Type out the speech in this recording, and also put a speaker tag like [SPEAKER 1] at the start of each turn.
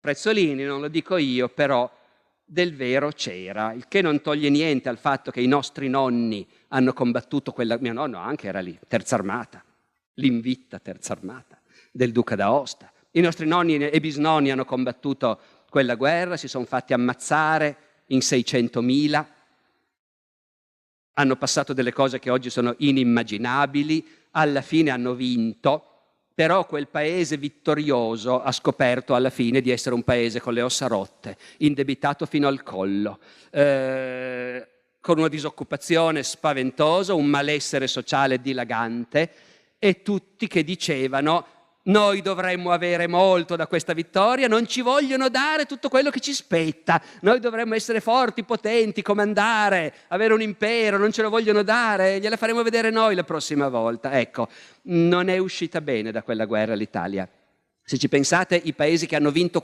[SPEAKER 1] Prezzolini, non lo dico io, però del vero c'era, il che non toglie niente al fatto che i nostri nonni hanno combattuto quella... Mio nonno anche era lì, Terza Armata, l'invitta Terza Armata del Duca d'Aosta. I nostri nonni e bisnonni hanno combattuto quella guerra, si sono fatti ammazzare in 600.000, hanno passato delle cose che oggi sono inimmaginabili, alla fine hanno vinto, però quel paese vittorioso ha scoperto alla fine di essere un paese con le ossa rotte, indebitato fino al collo, con una disoccupazione spaventosa, un malessere sociale dilagante e tutti che dicevano noi dovremmo avere molto da questa vittoria, non ci vogliono dare tutto quello che ci spetta, noi dovremmo essere forti, potenti, comandare, avere un impero, non ce lo vogliono dare, gliela faremo vedere noi la prossima volta. Ecco, non è uscita bene da quella guerra l'Italia. Se ci pensate, i paesi che hanno vinto